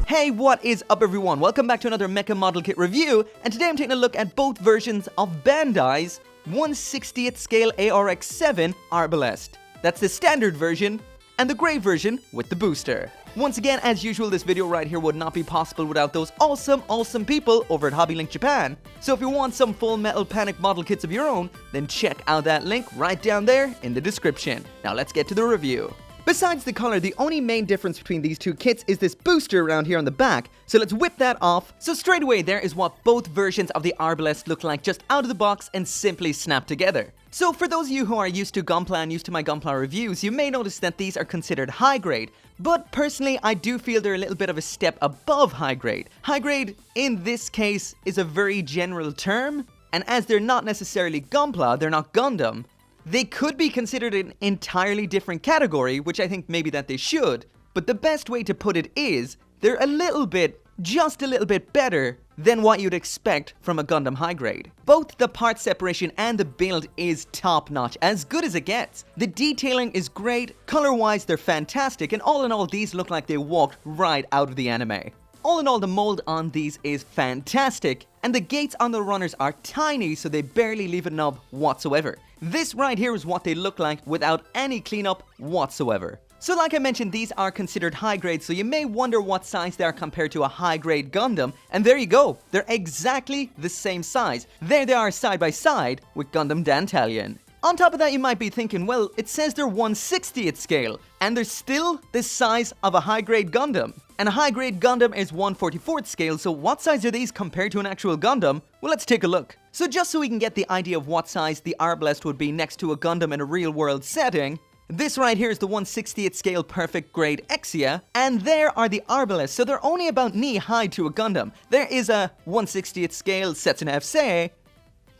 Hey, what is up everyone? Welcome back to another Mecha Model Kit review, and today I'm taking a look at both versions of Bandai's 1/60th scale Arx-7 Arbalest. That's the standard version, and the grey version with the booster. Once again, as usual, this video right here would not be possible without those awesome people over at HobbyLink Japan. So if you want some Full Metal Panic model kits of your own, then check out that link right down there in the description. Now let's get to the review. Besides the color, the only main difference between these two kits is this booster around here on the back, so let's whip that off. So straight away there is what both versions of the Arbalest look like just out of the box and simply snap together. So for those of you who are used to gunpla and used to my gunpla reviews, you may notice that these are considered high grade, but personally I do feel they're a little bit of a step above high grade. High grade in this case is a very general term, and as they're not necessarily gunpla, they're not Gundam, they could be considered an entirely different category, which I think maybe that they should, but the best way to put it is, they're a little bit, just a little bit better than what you'd expect from a Gundam high grade. Both the part separation and the build is top notch, as good as it gets. The detailing is great, color wise they're fantastic, and all in all these look like they walked right out of the anime. All in all, the mold on these is fantastic, and the gates on the runners are tiny, so they barely leave a nub whatsoever. This right here is what they look like without any cleanup whatsoever. So like I mentioned, these are considered high grade, so you may wonder what size they are compared to a high grade Gundam, and there you go, they're exactly the same size. There they are side by side with Gundam Dantalion. On top of that, you might be thinking, well, it says they're 1/60th scale, and they're still the size of a high-grade Gundam. And a high-grade Gundam is 1/44th scale, so what size are these compared to an actual Gundam? Well, let's take a look. So just so we can get the idea of what size the Arbalest would be next to a Gundam in a real-world setting, this right here is the 1/60th scale perfect grade Exia, and there are the Arbalest, so they're only about knee-high to a Gundam. There is a 1/60th scale Setsuna FC,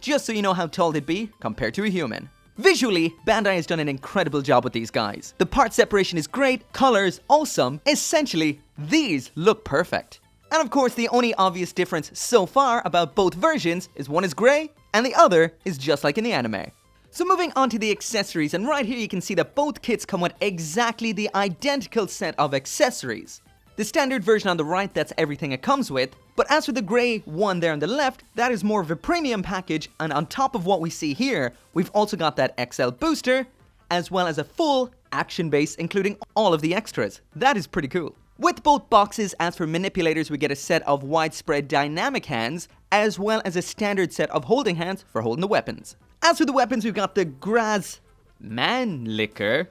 just so you know how tall they'd be compared to a human. Visually, Bandai has done an incredible job with these guys. The part separation is great, colors awesome, essentially, these look perfect. And of course, the only obvious difference so far about both versions is one is grey, and the other is just like in the anime. So moving on to the accessories, and right here you can see that both kits come with exactly the identical set of accessories. The standard version on the right, that's everything it comes with, but as for the grey one there on the left, that is more of a premium package, and on top of what we see here, we've also got that XL booster, as well as a full action base including all of the extras. That is pretty cool. With both boxes, as for manipulators, we get a set of widespread dynamic hands, as well as a standard set of holding hands for holding the weapons. As for the weapons, we've got the Graz Mannlicher.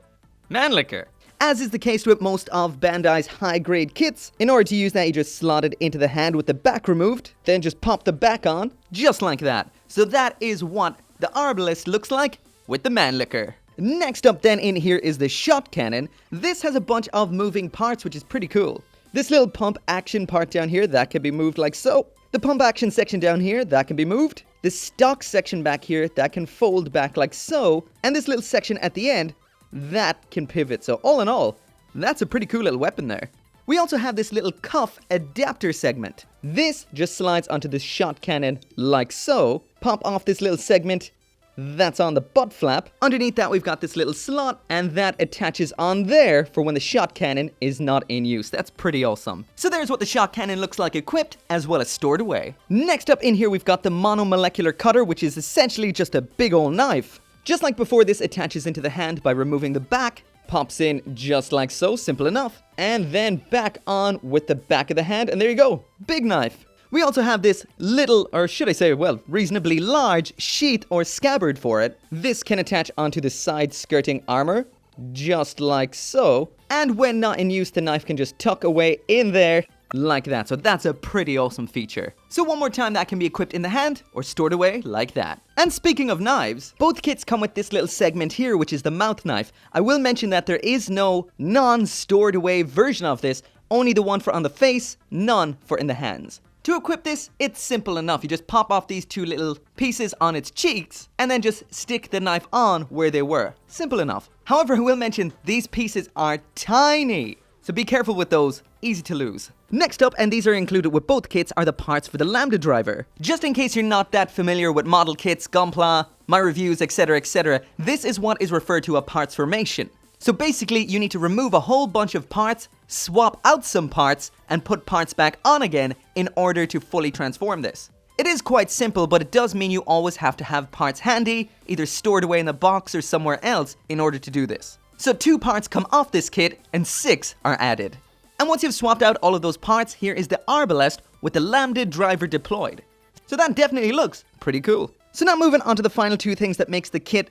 As is the case with most of Bandai's high-grade kits, in order to use that you just slot it into the hand with the back removed, then just pop the back on, just like that. So that is what the Arbalest looks like with the Mannlicher. Next up then in here is the shot cannon. This has a bunch of moving parts, which is pretty cool. This little pump action part down here, that can be moved like so. The pump action section down here, that can be moved. The stock section back here, that can fold back like so. And this little section at the end, that can pivot. So all in all, that's a pretty cool little weapon there. We also have this little cuff adapter segment. This just slides onto the shot cannon like so. Pop off this little segment. That's on the butt flap. Underneath that we've got this little slot, and that attaches on there for when the shot cannon is not in use. That's pretty awesome. So there's what the shot cannon looks like equipped, as well as stored away. Next up in here we've got the Monomolecular Cutter, which is essentially just a big old knife. Just like before, this attaches into the hand by removing the back, pops in just like so, simple enough, and then back on with the back of the hand, and there you go, big knife. We also have this little, or should I say, well, reasonably large sheath or scabbard for it. This can attach onto the side skirting armor, just like so, and when not in use, the knife can just tuck away in there, like that. So that's a pretty awesome feature. So one more time, that can be equipped in the hand or stored away like that. And speaking of knives, both kits come with this little segment here, which is the mouth knife. I will mention that there is no non-stored away version of this, only the one for on the face, none for in the hands. To equip this, it's simple enough. You just pop off these two little pieces on its cheeks and then just stick the knife on where they were. Simple enough. However, I will mention these pieces are tiny, so be careful with those, easy to lose. Next up, and these are included with both kits, are the parts for the Lambda driver. Just in case you're not that familiar with model kits, gunpla, my reviews, etc, this is what is referred to a parts formation. So basically, you need to remove a whole bunch of parts, swap out some parts, and put parts back on again in order to fully transform this. It is quite simple, but it does mean you always have to have parts handy, either stored away in the box or somewhere else in order to do this. So 2 parts come off this kit and 6 are added. And once you've swapped out all of those parts, here is the Arbalest with the Lambda driver deployed. So that definitely looks pretty cool. So now moving on to the final 2 things that makes the kit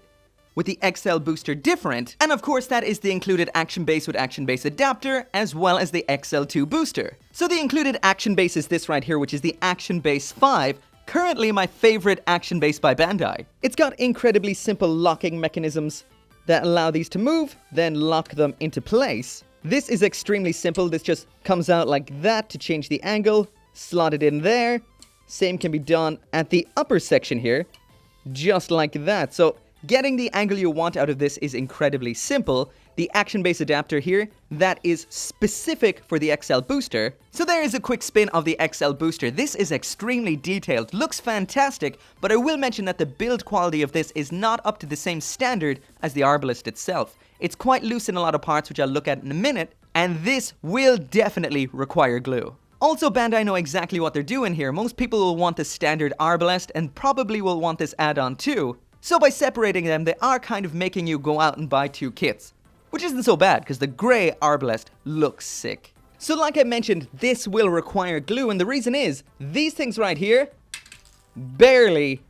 with the XL booster different, and of course that is the included action base with action base adapter, as well as the XL2 booster. So the included action base is this right here, which is the Action Base 5, currently my favorite action base by Bandai. It's got incredibly simple locking mechanisms that allow these to move, then lock them into place. This is extremely simple. This just comes out like that to change the angle, slot it in there. Same can be done at the upper section here, just like that. So getting the angle you want out of this is incredibly simple. The action base adapter here, that is specific for the XL booster. So there is a quick spin of the XL booster. This is extremely detailed, looks fantastic, but I will mention that the build quality of this is not up to the same standard as the Arbalest itself. It's quite loose in a lot of parts, which I'll look at in a minute, and this will definitely require glue. Also, Bandai know exactly what they're doing here. Most people will want the standard Arbalest and probably will want this add-on too. So by separating them, they are kind of making you go out and buy 2 kits. Which isn't so bad, because the grey Arbalest looks sick. So like I mentioned, this will require glue, and the reason is, these things right here, barely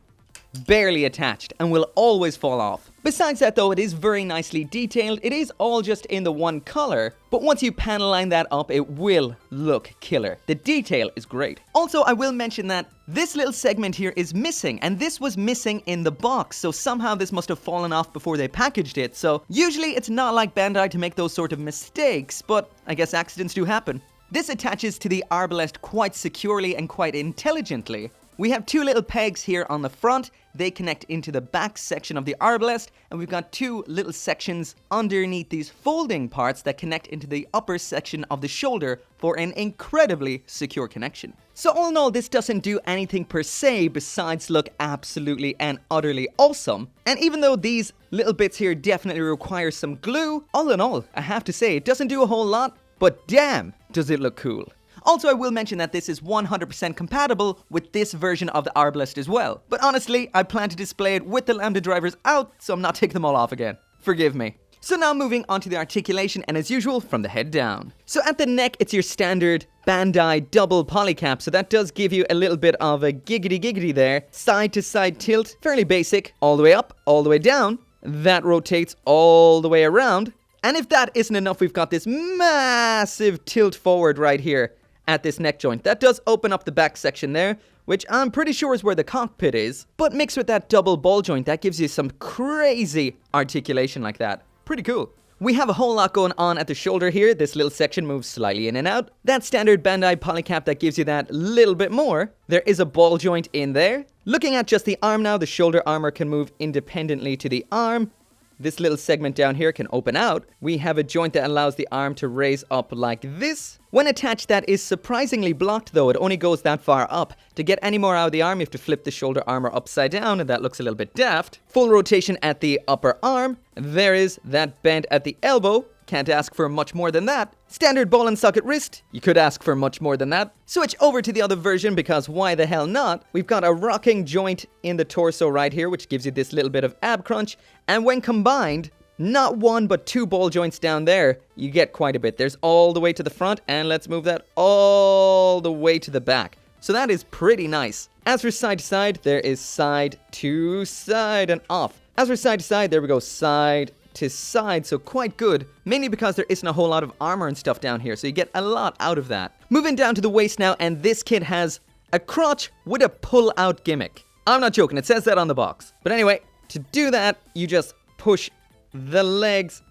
attached, and will always fall off. Besides that though, it is very nicely detailed. It is all just in the one color, but once you panel line that up, it will look killer. The detail is great. Also, I will mention that this little segment here is missing, and this was missing in the box, so somehow this must have fallen off before they packaged it. So usually it's not like Bandai to make those sort of mistakes, but I guess accidents do happen. This attaches to the Arbalest quite securely and quite intelligently. We have 2 little pegs here on the front. They connect into the back section of the Arbalest, and we've got 2 little sections underneath these folding parts that connect into the upper section of the shoulder for an incredibly secure connection. So all in all, this doesn't do anything per se besides look absolutely and utterly awesome. And even though these little bits here definitely require some glue, all in all, I have to say it doesn't do a whole lot, but damn, does it look cool. Also, I will mention that this is 100% compatible with this version of the Arbalest as well. But honestly, I plan to display it with the Lambda drivers out, so I'm not taking them all off again. Forgive me. So now moving on to the articulation, and as usual, from the head down. So at the neck, it's your standard Bandai double polycap, so that does give you a little bit of a giggity there. Side to side tilt, fairly basic. All the way up, all the way down. That rotates all the way around. And if that isn't enough, we've got this massive tilt forward right here at this neck joint. That does open up the back section there, which I'm pretty sure is where the cockpit is. But mixed with that double ball joint, that gives you some crazy articulation like that. Pretty cool. We have a whole lot going on at the shoulder here. This little section moves slightly in and out. That standard Bandai polycap that gives you that little bit more. There is a ball joint in there. Looking at just the arm now, the shoulder armor can move independently to the arm. This little segment down here can open out. We have a joint that allows the arm to raise up like this. When attached, that is surprisingly blocked though. It only goes that far up. To get any more out of the arm, you have to flip the shoulder armor upside down, and that looks a little bit daft. Full rotation at the upper arm. There is that bend at the elbow. Can't ask for much more than that. Standard ball and socket wrist. You could ask for much more than that. Switch over to the other version, because why the hell not? We've got a rocking joint in the torso right here, which gives you this little bit of ab crunch. And when combined, not 1 but 2 ball joints down there, you get quite a bit. There's all the way to the front, and let's move that all the way to the back. So that is pretty nice. As for side to side, there is side to side and off. As for side to side, there we go, side to side, so quite good, mainly because there isn't a whole lot of armor and stuff down here, so you get a lot out of that. Moving down to the waist now, and this kit has a crotch with a pull-out gimmick. I'm not joking, it says that on the box. But anyway, to do that, you just push the legs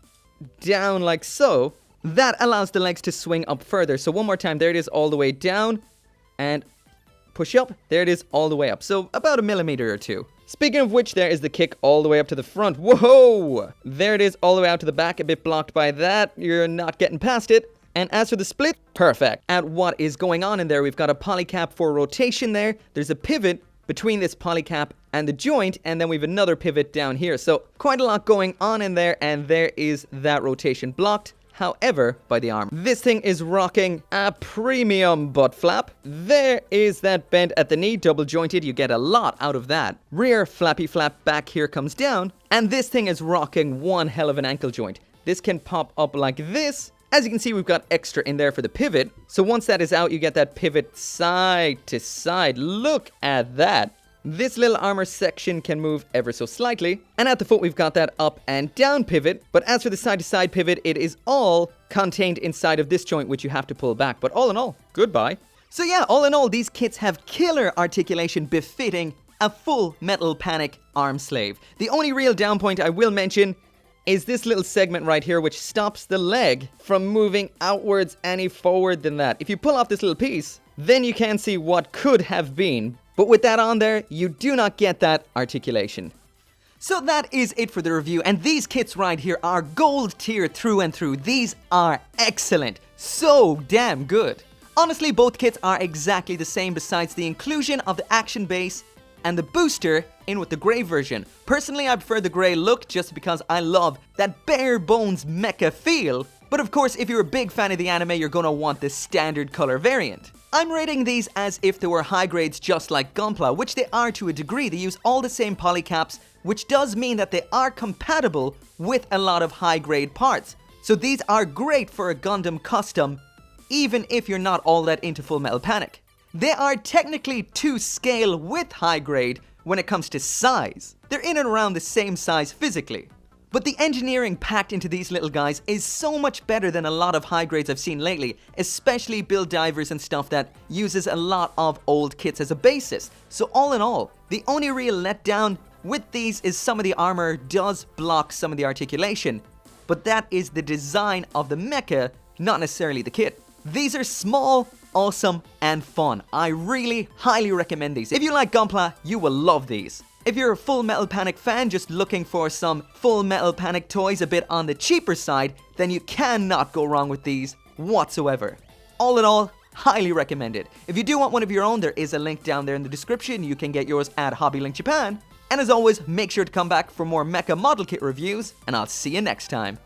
down like so. That allows the legs to swing up further. So one more time, there it is all the way down, and push up, there it is all the way up. So about 1 millimeter or 2. Speaking of which, there is the kick all the way up to the front. Whoa! There it is all the way out to the back, a bit blocked by that. You're not getting past it. And as for the split, perfect. At what is going on in there, we've got a polycap for rotation there. There's a pivot between this polycap and the joint, and then we have another pivot down here. So quite a lot going on in there, and there is that rotation blocked, however, by the arm. This thing is rocking a premium butt flap. There is that bend at the knee, double jointed. You get a lot out of that. Rear flappy flap back here comes down, and this thing is rocking one hell of an ankle joint. This can pop up like this. As you can see, we've got extra in there for the pivot. So once that is out, you get that pivot side to side. Look at that. This little armor section can move ever so slightly. And at the foot, we've got that up and down pivot. But as for the side to side pivot, it is all contained inside of this joint, which you have to pull back. But all in all, goodbye. So yeah, all in all, these kits have killer articulation befitting a full Metal Panic arm slave. The only real down point I will mention is this little segment right here, which stops the leg from moving outwards any forward than that. If you pull off this little piece, then you can see what could have been. But with that on there, you do not get that articulation. So that is it for the review, and these kits right here are gold tier through and through. These are excellent. So damn good. Honestly, both kits are exactly the same besides the inclusion of the action base and the booster in with the grey version. Personally, I prefer the grey look just because I love that bare bones mecha feel. But of course, if you're a big fan of the anime, you're gonna want the standard color variant. I'm rating these as if they were high grades just like Gunpla, which they are to a degree. They use all the same polycaps, which does mean that they are compatible with a lot of high grade parts. So these are great for a Gundam custom, even if you're not all that into Full Metal Panic. They are technically to scale with high grade when it comes to size. They're in and around the same size physically. But the engineering packed into these little guys is so much better than a lot of high grades I've seen lately, especially build divers and stuff that uses a lot of old kits as a basis. So all in all, the only real letdown with these is some of the armor does block some of the articulation, but that is the design of the mecha, not necessarily the kit. These are small, awesome, and fun. I really highly recommend these. If you like Gunpla, you will love these. If you're a Full Metal Panic fan just looking for some Full Metal Panic toys a bit on the cheaper side, then you cannot go wrong with these whatsoever. All in all, highly recommended. If you do want one of your own, there is a link down there in the description. You can get yours at HobbyLink Japan. And as always, make sure to come back for more mecha model kit reviews, and I'll see you next time.